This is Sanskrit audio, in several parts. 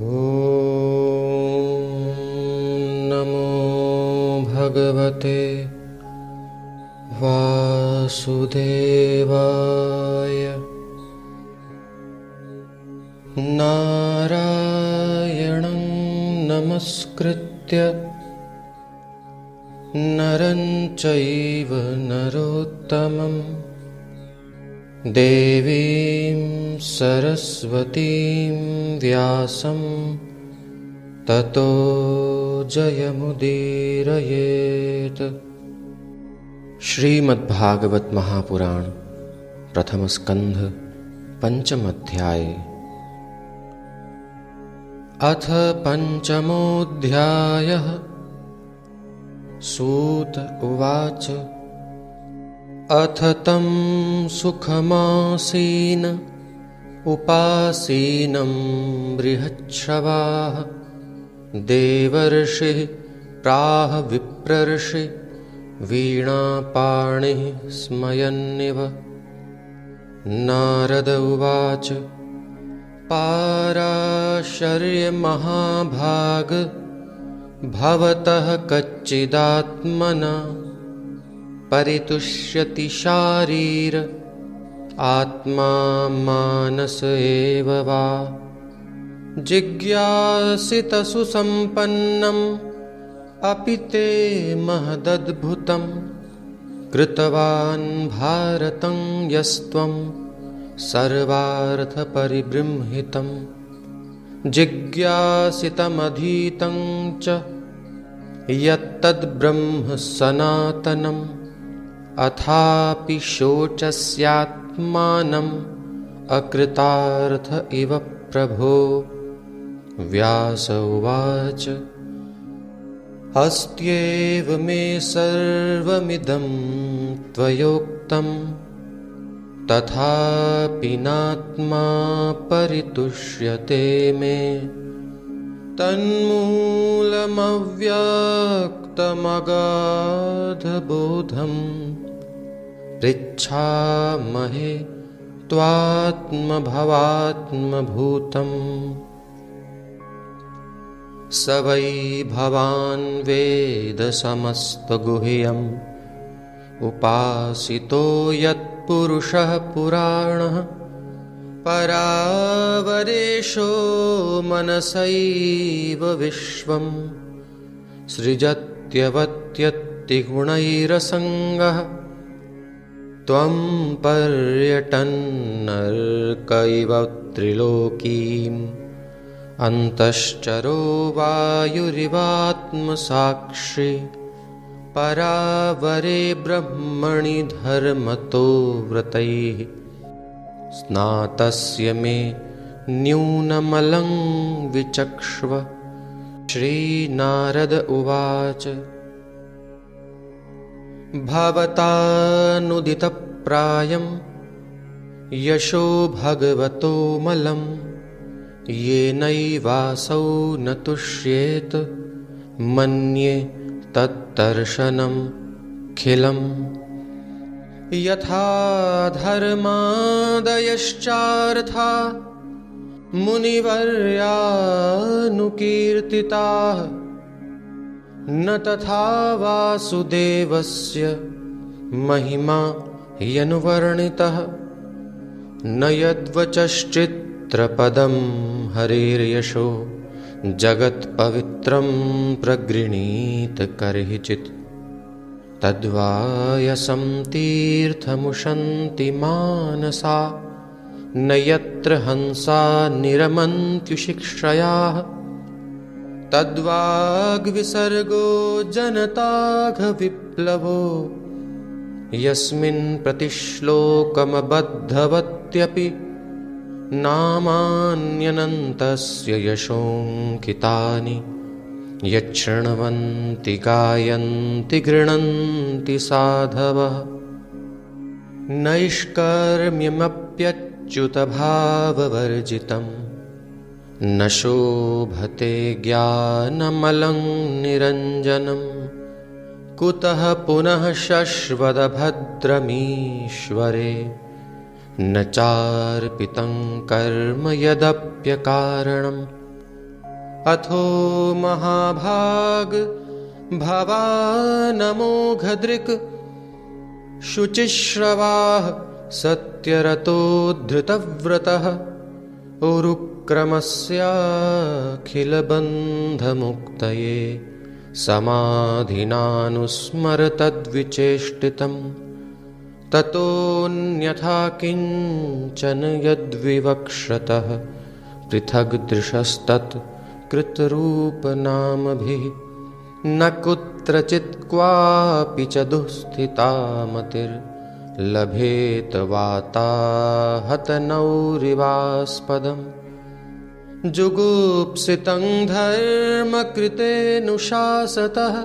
ॐ नमो भगवते वासुदेवाय। नारायणं नमस्कृत्य नरं चैव नरोत्तमं देवीं सरस्वतीं व्यासं ततो जयमुदीरयेत्। श्रीमद्भागवत महापुराण प्रथम स्कंध पंचम अध्याय। अथ पंचमोऽध्यायः। सूत उवाच अथ तं सुखमासीन उपासीनं बृहच्छ्रवाः देवर्षिः प्राह विप्रर्षि वीणापाणिः स्मयन्निव। नारद उवाच पाराशर्य महाभाग भवतः कच्चिदात्मना परितुष्यति शारीर आत्मा मानस एव वा। जिज्ञासित सुसम्पन्नम् अपि ते महदद्भुतं कृतवान् भारतं यस्त्वं सर्वार्थपरिबृंहितं। जिज्ञासितमधीतं च यत्तद्ब्रह्म सनातनम् अथापि शोचस्यात्मानम् अकृतार्थ इव प्रभो। व्यास उवाच अस्त्येव मे सर्वमिदं त्वयोक्तं तथापि नात्मा परितुष्यते मे। तन्मूलमव्यक्तमगाधबोधं पृच्छामहे त्वात्मभवात्मभूतम्। स वै भवान् वेद समस्तगुह्यम् उपासितो यत्पुरुषः पुराणः परावरेशो मनसैव विश्वं सृजत्यवत्यत्तिगुणैरसङ्गः। त्वं पर्यटन्नर्कैव त्रिलोकीम् अन्तश्चरो वायुरिवात्मसाक्षी परावरे ब्रह्मणि धर्मतो व्रतैः। स्नातस्य मे न्यूनमलं विचक्ष्व। श्रीनारद उवाच भवतानुदितप्रायं यशो भगवतो मलं येनैवासौ न तुष्येत मन्ये तत्तर्शनमखिलम्। यथा धर्मादयश्चार्था मुनिवर्यानुकीर्तिताः न तथा वासुदेवस्य महिमा यनुवर्णितः। न यद्वचश्चित्रपदं हरेर्यशो जगत्पवित्रं प्रगृणीत कर्हिचित्। तद्वायसं तीर्थमुशन्ति मानसा न यत्र हंसा निरमन्त्युशिक्षयाः। तद्वाग्विसर्गो जनताघविप्लवो यस्मिन् प्रतिश्लोकमबद्धवत्यपि नामान्यनन्तस्य यशोऽङ्कितानि। यच्छृण्वन्ति गायन्ति गृह्णन्ति साधवः। नैष्कर्म्यमप्यच्युतभाववर्जितं न शोभते ज्ञानमलं निरञ्जनं। कुतः पुनः शश्वदभद्रमीश्वरे न चार्पितं कर्म यदप्यकारणम्। अथो महाभाग भवानमोघदृक् शुचिश्रवाः सत्यरतोद्धृतव्रतः उरुक्रमस्याखिलबन्धमुक्तये समाधिनानुस्मरतद्विचेष्टितम् ततोऽन्यथा किञ्चन यद्विवक्षतः पृथग्दृशस्तत् कृतरूपनामभिः न कुत्रचित् क्वापि च दुःस्थिता मतिर्लभेत वाताहतनौरिवास्पदम् जुगुप्सितं धर्मकृतेऽनुशासतः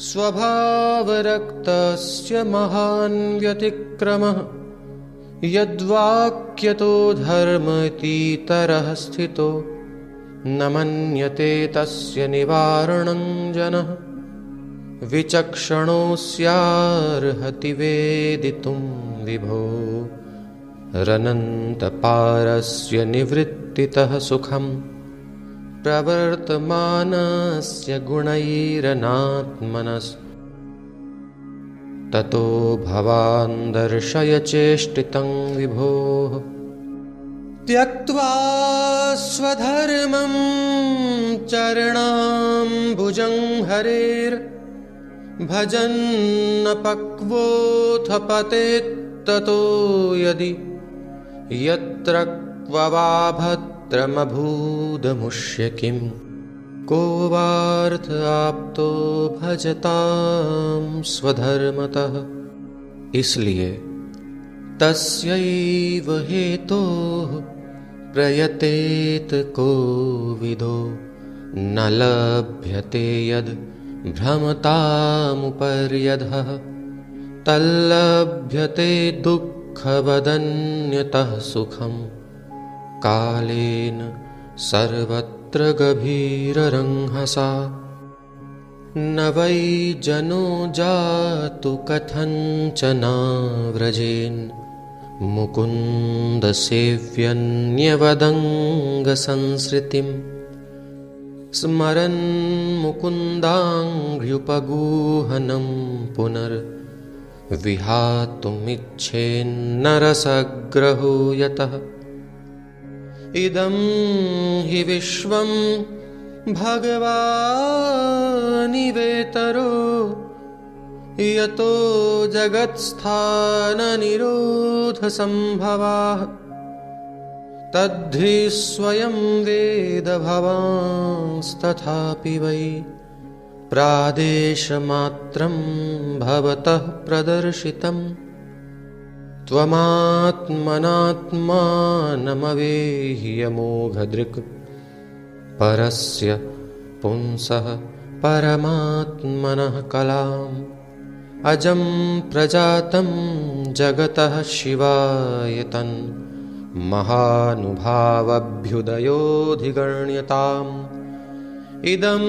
स्वभावरक्तस्य महान् व्यतिक्रमः यद्वाक्यतो धर्म इतीतरः स्थितो न मन्यते तस्य निवारणं जनः विचक्षणोऽस्यार्हति वेदितुं विभो रनन्तपारस्य निवृत्तितः सुखं प्रवर्तमानस्य गुणैरनात्मनस् ततो भवान् दर्शय चेष्टितं विभोः त्यक्त्वा स्वधर्मं चरणाम्बुजं हरेर्भजन्नपक्वोऽथ पतेत्ततो यदि यत्र क्व वा भद्रमभूदमुष्य किं को वार्थ आप्तो भजतां स्वधर्मतः। इसलिए तस्यैव हेतोः प्रयतेत को विदो न लभ्यते यद् भ्रमतामुपर्यधः तल्लभ्यते दुःखवदन्यतः सुखं कालेन सर्वत्र गभीररंहसा न वै जनो जातु कथञ्चनाव्रजेन् मुकुन्दसेव्यन्यवदङ्गसंसृतिं स्मरन् मुकुन्दाङ्घ्र्युपगूहनं पुनर्विहातुमिच्छेन्नरसग्रहो यतः इदं हि विश्वं भगवानिवेतरो यतो जगत्स्थाननिरोधसम्भवाः तद्धि स्वयं वेद भवांस्तथापि वै प्रादेशमात्रं भवतः प्रदर्शितम् त्वमात्मनात्मानमवेह्यमोघदृक् परस्य पुंसः परमात्मनः कलाम् अजं प्रजातं जगतः शिवायतन् महानुभावभ्युदयोऽधिगण्यताम् इदं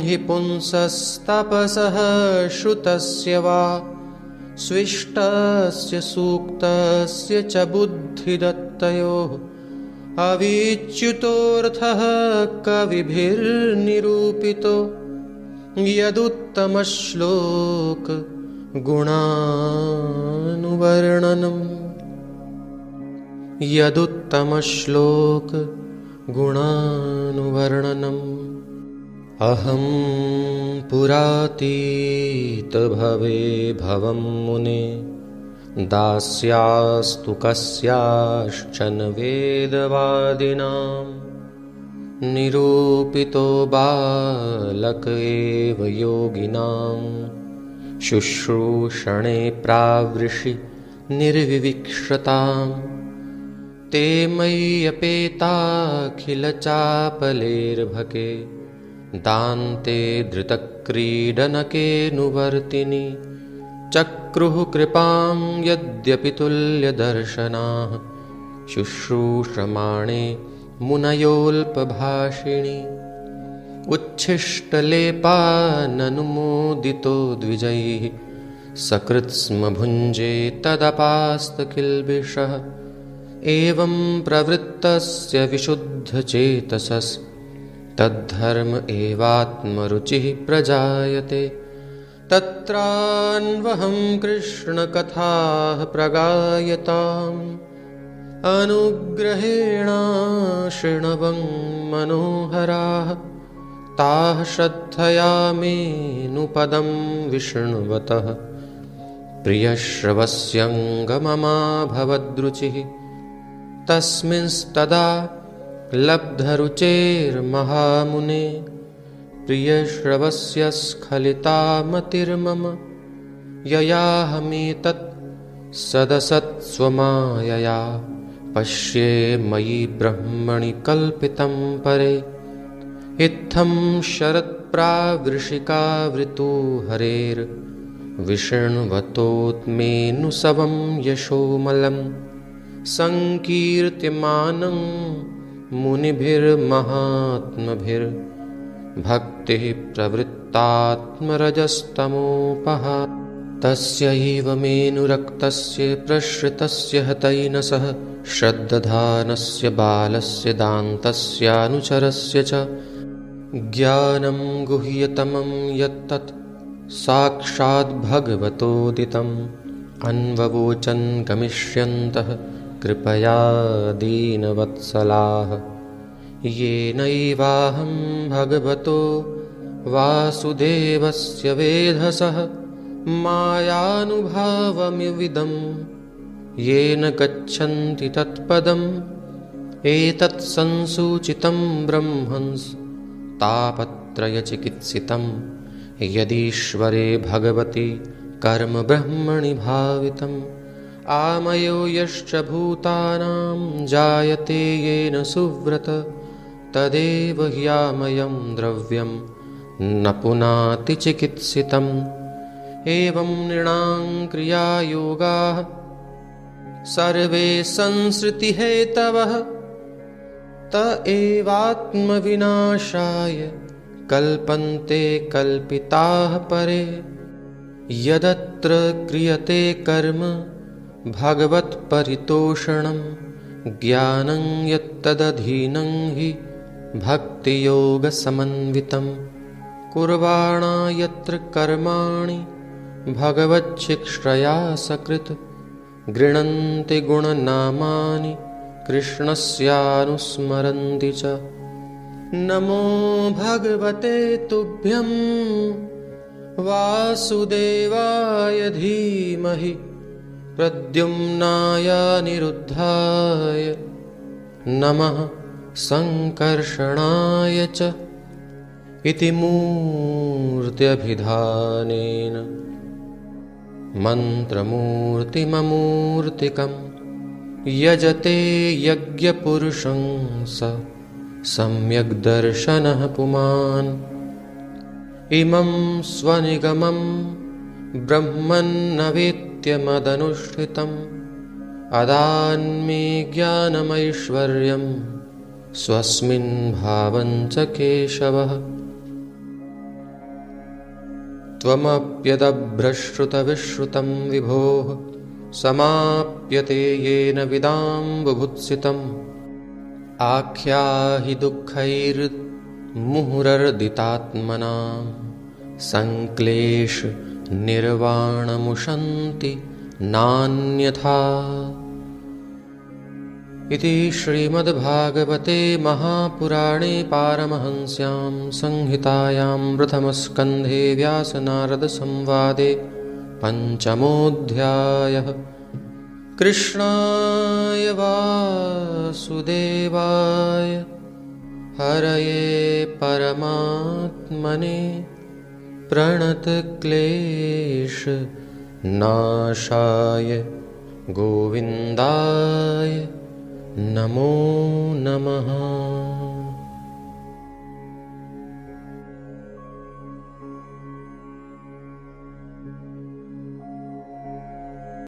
हि पुंसस्तपसः श्रुतस्य वा स्विष्टस्य सूक्तस्य च बुद्धिदत्तयोः अविच्युतोऽर्थः कविभिर्निरूपितो यदुत्तमश्लोक गुणानुवर्णनम् यदुत्तमश्लोक गुणानुवर्णनम् अहं पुरातीतभवे भवं मुने दास्यास्तु कस्याश्चन वेदवादिनां निरूपितो बालक एव योगिनां शुश्रूषणे प्रावृषि निर्विविक्षताम् ते मय्यपेताखिलचापलेर्भके दान्ते धृतक्रीडनकेऽनुवर्तिनि चक्रुः कृपां यद्यपि तुल्यदर्शनाः शुश्रूषमाणे मुनयोऽल्पभाषिणी उच्छिष्टलेपाननुमोदितो द्विजैः सकृत्स्म भुञ्जे तदपास्तकिल्बिषः एवं प्रवृत्तस्य विशुद्धचेतसस् तद्धर्म एवात्मरुचिः प्रजायते। तत्रान्वहं कृष्णकथाः प्रगायताम् अनुग्रहेणाशृण्वं मनोहराः ताः श्रद्धया मेऽनुपदं विष्णुवतः। प्रियश्रवस्यङ्गममाभवद्रुचिः तस्मिंस्तदा लब्धरुचेर्महामुने। प्रियश्रवस्य स्खलिता मतिर्मम ययाहमेतत् सदसत्स्वमायया। पश्ये मयि ब्रह्मणि कल्पितं परे इत्थं शरत्प्रावृषिकावृतो हरेर्विष्णुवतोत्मेऽनुसवं यशोमलं। संकीर्त्यमानं मुनिभिर्महात्मभिर्भक्तिः प्रवृत्तात्मरजस्तमोपहा। तस्यैव मेऽनुरक्तस्य प्रश्रितस्य हतैनसः श्रद्दधानस्य बालस्य दान्तस्यानुचरस्य च ज्ञानं गुह्यतमं यत्तत् साक्षाद्भगवतोदितम्। अन्ववोचन् गमिष्यन्तः कृपया दीनवत्सलाः। येनैवाहं भगवतो वासुदेवस्य वेधसः मायानुभावमिदं येन गच्छन्ति तत्पदम्। एतत् संसूचितं ब्रह्मंस् तापत्रयचिकित्सितं यदीश्वरे भगवति कर्म ब्रह्मणि भावितम्। आमयो यश्च भूतानां जायते येन सुव्रत तदेव ह्यामयं द्रव्यं न पुनाति चिकित्सितम्। एवं नृणां क्रियायोगाः सर्वे संसृतिहेतवः त एवात्मविनाशाय कल्पन्ते कल्पिताः परे। यदत्र क्रियते कर्म भगवत्परितोषणं ज्ञानं यत्तदधीनं हि भक्तियोगसमन्वितं। कुर्वाणा यत्र कर्माणि भगवच्छिक्षया सकृत् गृह्णन्ति गुणनामानि कृष्णस्यानुस्मरन्ति च। नमो भगवते तुभ्यं वासुदेवाय धीमहि प्रद्युम्नाय निरुद्धाय नमः संकर्षणाय च। इति मूर्त्यभिधानेन मन्त्रमूर्तिममूर्तिकं यजते यज्ञपुरुषं स सम्यग्दर्शनः पुमान्। इमं स्वनिगमं ब्रह्मन्न वेत्त्यमदनुष्ठितम् अदान्मे ज्ञानमैश्वर्यं स्वस्मिन् भावं च केशवः। त्वमप्यदभ्रश्रुतविश्रुतं विभोः समाप्यते येन विदां बुभुत्सितम्। आख्याहि दुःखैर्मुहुरर्दितात्मनां संक्लेश निर्वाणमुशन्ति नान्यथा। इति श्रीमद्भागवते महापुराणे पारमहंस्यां संहितायां प्रथमस्कन्धे व्यासनारदसंवादे पञ्चमोऽध्यायः। कृष्णाय वासुदेवाय हरये परमात्मने प्रणतक्लेशनाशाय गोविन्दाय नमो नमः।